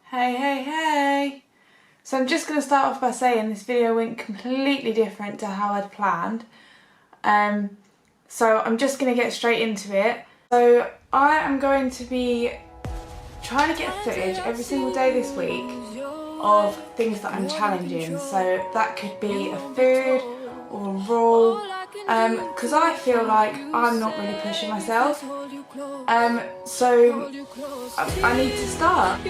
Hey. So I'm just going to start off by saying this video went completely different to how I'd planned. So I'm just going to get straight into it. So I am going to be trying to get footage every single day this week of things that I'm challenging. So that could be a food or a rule, because I feel like I'm not really pushing myself. So I need to start.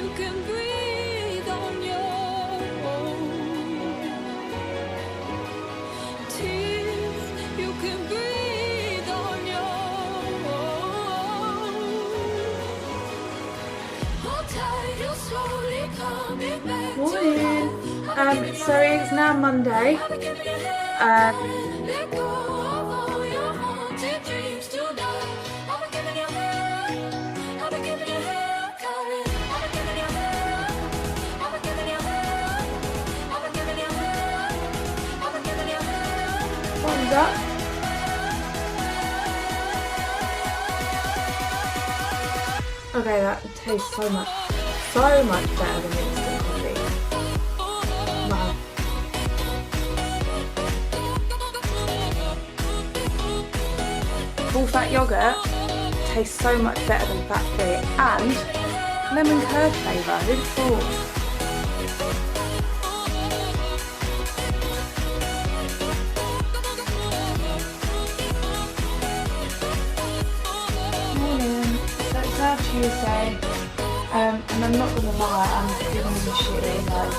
Morning. So it's now Monday. Thumbs up. Okay, that tastes so much better than instant coffee. Wow. Full fat yogurt tastes so much better than fat free, and lemon curd flavour. Who'd have thought? Tuesday, and I'm not gonna lie, I'm feeling really shitty, like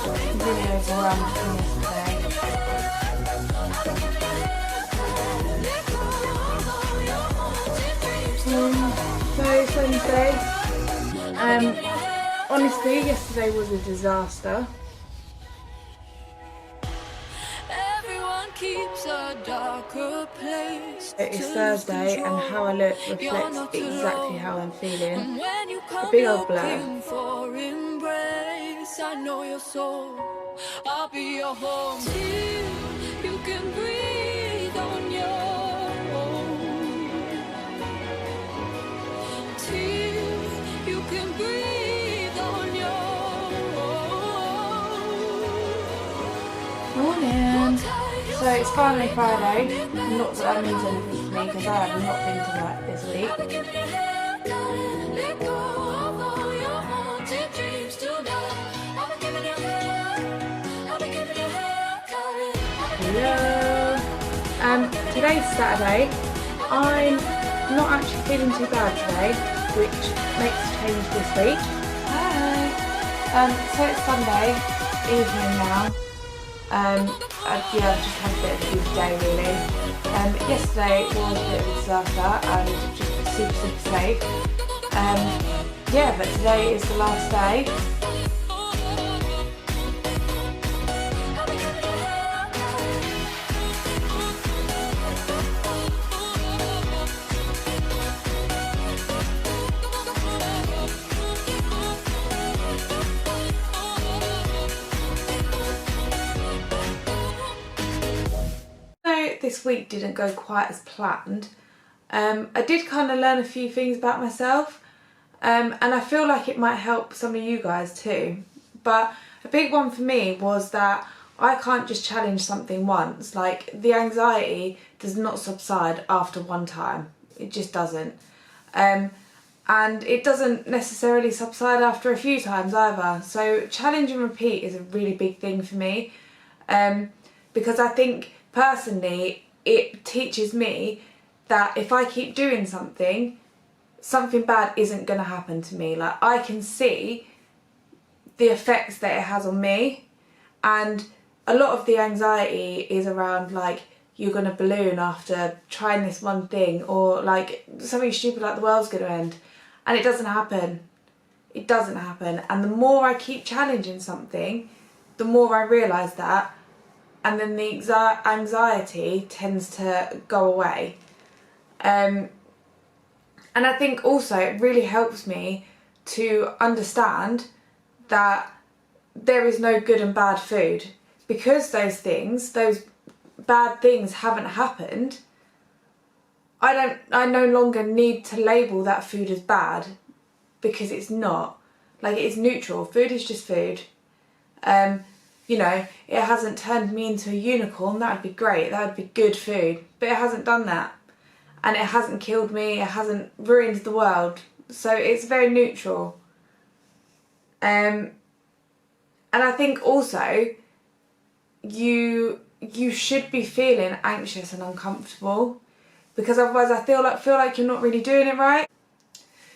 really overwhelmed from yesterday. So it's Wednesday. Honestly, yesterday was a disaster. It's Thursday, and how I look reflects exactly how I'm feeling. A big old blur. I know your soul. I'll be your home. You can breathe on your own. You can breathe on your own. Morning. So it's finally Friday. Not that that means anything to me, because I have not been to work this week. Hello. Today's Saturday. I'm not actually feeling too bad today, which makes a change this week. Hi. So it's Sunday evening now. I've just had a bit of a good day really. Yesterday was a bit of a disaster and just super safe. But today is the last day. This week didn't go quite as planned. I did kind of learn a few things about myself, and I feel like it might help some of you guys too. But a big one for me was that I can't just challenge something once. Like, the anxiety does not subside after one time. It just doesn't. And it doesn't necessarily subside after a few times either. So challenge and repeat is a really big thing for me, because I think personally it teaches me that if I keep doing something bad isn't going to happen to me. Like, I can see the effects that it has on me, and a lot of the anxiety is around, like, you're going to balloon after trying this one thing, or like something stupid like the world's going to end, and it doesn't happen. It doesn't happen. And the more I keep challenging something, the more I realise that, and then the anxiety tends to go away. And I think also it really helps me to understand that there is no good and bad food, because those bad things haven't happened. I no longer need to label that food as bad, because it's not. Like, it's neutral. Food is just food. You know, it hasn't turned me into a unicorn. That would be great. That would be good food. But it hasn't done that. And it hasn't killed me. It hasn't ruined the world. So it's very neutral. And I think also you should be feeling anxious and uncomfortable, because otherwise I feel like you're not really doing it right.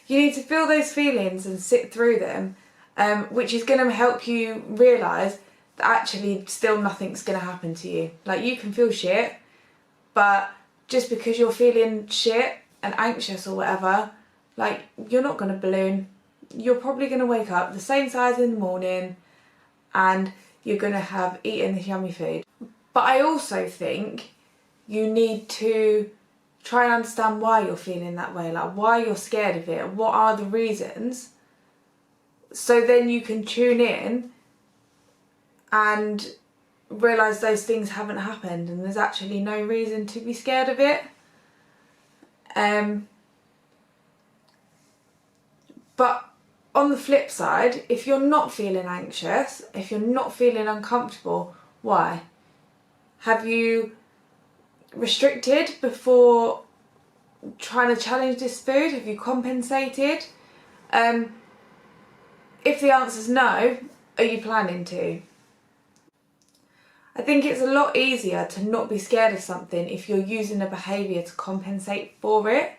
You need to feel those feelings and sit through them, which is going to help you realise that actually still nothing's going to happen to you. Like, you can feel shit, but just because you're feeling shit and anxious or whatever, like, you're not going to balloon. You're probably going to wake up the same size in the morning and you're going to have eaten this yummy food. But I also think you need to try and understand why you're feeling that way, like why you're scared of it, what are the reasons, so then you can tune in and realise those things haven't happened and there's actually no reason to be scared of it. But on the flip side, if you're not feeling anxious, if you're not feeling uncomfortable, why? Have you restricted before trying to challenge this food? Have you compensated? If the answer's no, are you planning to? I think it's a lot easier to not be scared of something if you're using a behaviour to compensate for it.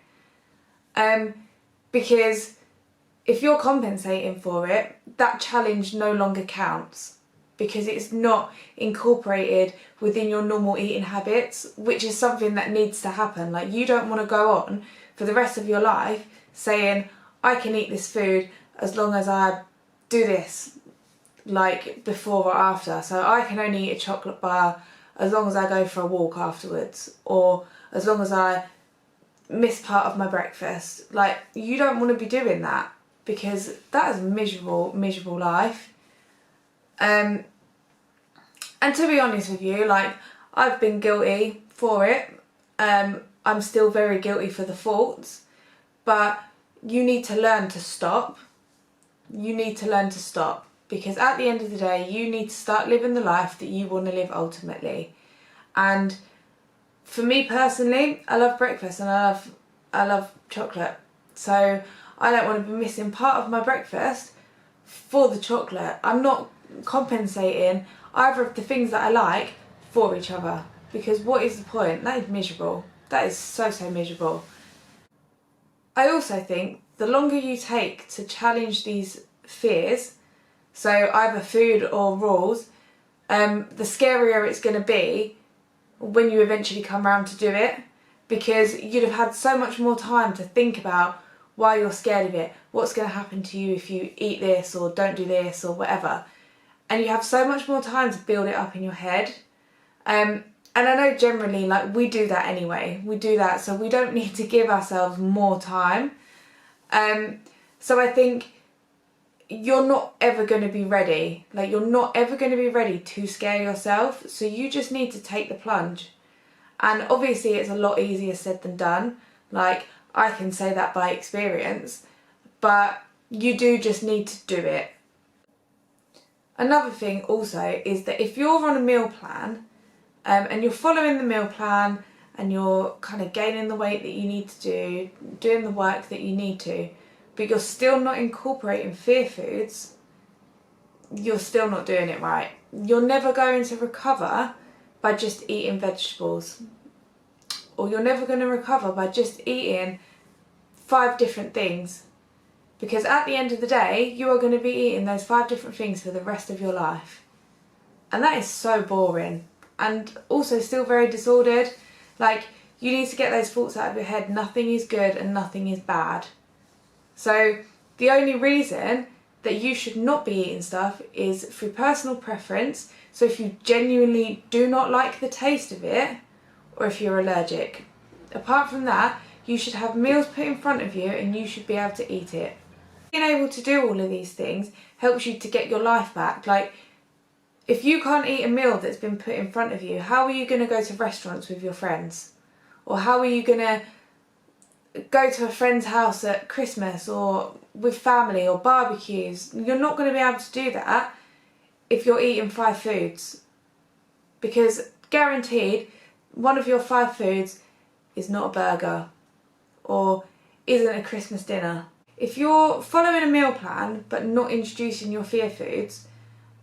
Because if you're compensating for it, that challenge no longer counts, because it's not incorporated within your normal eating habits, which is something that needs to happen. Like, you don't want to go on for the rest of your life saying, I can eat this food as long as I do this, like before or after. So I can only eat a chocolate bar as long as I go for a walk afterwards, or as long as I miss part of my breakfast. Like, you don't want to be doing that, because that is a miserable life. And to be honest with you, like, I've been guilty for it. I'm still very guilty for the faults, but you need to learn to stop. You need to learn to stop, because at the end of the day, you need to start living the life that you want to live ultimately. And for me personally, I love breakfast and I love chocolate. So I don't want to be missing part of my breakfast for the chocolate. I'm not compensating either of the things that I like for each other, because what is the point? That is miserable. That is so miserable. I also think the longer you take to challenge these fears, so either food or rules, the scarier it's going to be when you eventually come around to do it, because you'd have had so much more time to think about why you're scared of it, what's going to happen to you if you eat this or don't do this or whatever. And you have so much more time to build it up in your head. And I know generally, like, we do that anyway. We do that, so we don't need to give ourselves more time. So I think you're not ever going to be ready. Like, you're not ever going to be ready to scare yourself. So you just need to take the plunge. And obviously it's a lot easier said than done. Like, I can say that by experience, but you do just need to do it. Another thing also is that if you're on a meal plan, and you're following the meal plan and you're kind of gaining the weight that you need to do, doing the work that you need to, but you're still not incorporating fear foods, you're still not doing it right. You're never going to recover by just eating vegetables, or you're never going to recover by just eating 5 different things, because at the end of the day, you are going to be eating those 5 different things for the rest of your life. And that is so boring, and also still very disordered. Like, you need to get those thoughts out of your head. Nothing is good and nothing is bad. So the only reason that you should not be eating stuff is through personal preference. So if you genuinely do not like the taste of it, or if you're allergic. Apart from that, you should have meals put in front of you and you should be able to eat it. Being able to do all of these things helps you to get your life back. Like, if you can't eat a meal that's been put in front of you, how are you going to go to restaurants with your friends? Or how are you going to go to a friend's house at Christmas or with family or barbecues. You're not going to be able to do that if you're eating 5 foods, because guaranteed one of your 5 foods is not a burger or isn't a Christmas dinner. If you're following a meal plan but not introducing your fear foods,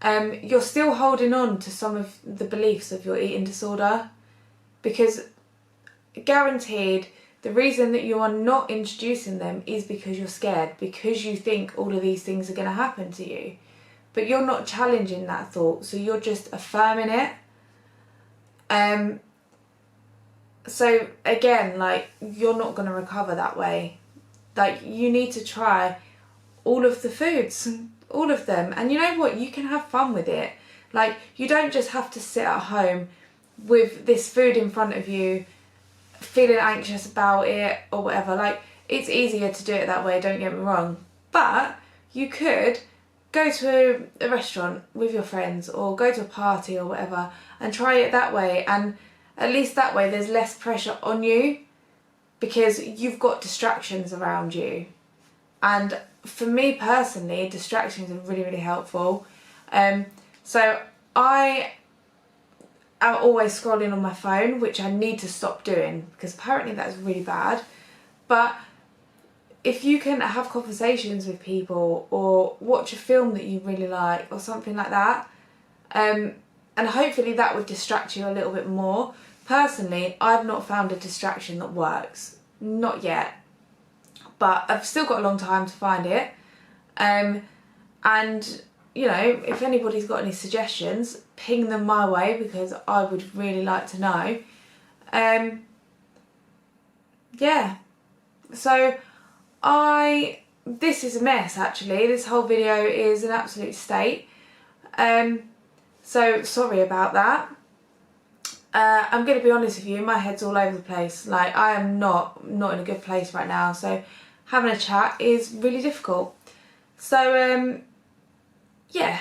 you're still holding on to some of the beliefs of your eating disorder, because guaranteed the reason that you are not introducing them is because you're scared, because you think all of these things are going to happen to you. But you're not challenging that thought, so you're just affirming it. So again, like, you're not going to recover that way. Like, you need to try all of the foods, all of them. And you know what? You can have fun with it. Like, you don't just have to sit at home with this food in front of you feeling anxious about it or whatever. Like, it's easier to do it that way, don't get me wrong, but you could go to a restaurant with your friends or go to a party or whatever and try it that way, and at least that way there's less pressure on you because you've got distractions around you. And for me personally, distractions are really, really helpful. So I am always scrolling on my phone, which I need to stop doing because apparently that's really bad. But if you can have conversations with people or watch a film that you really like or something like that, and hopefully that would distract you a little bit more. Personally, I've not found a distraction that works. Not yet. But I've still got a long time to find it. And, you know, if anybody's got any suggestions, ping them my way because I would really like to know. Yeah. So this is a mess actually. This whole video is an absolute state. So sorry about that. I'm going to be honest with you, my head's all over the place. Like, I am not in a good place right now, so having a chat is really difficult. So yeah,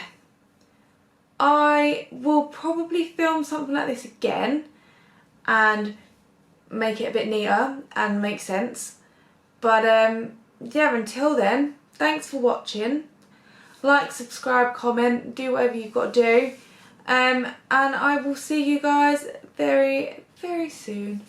I will probably film something like this again and make it a bit neater and make sense. But yeah, until then, thanks for watching. Like, subscribe, comment, do whatever you've got to do. And I will see you guys very, very soon.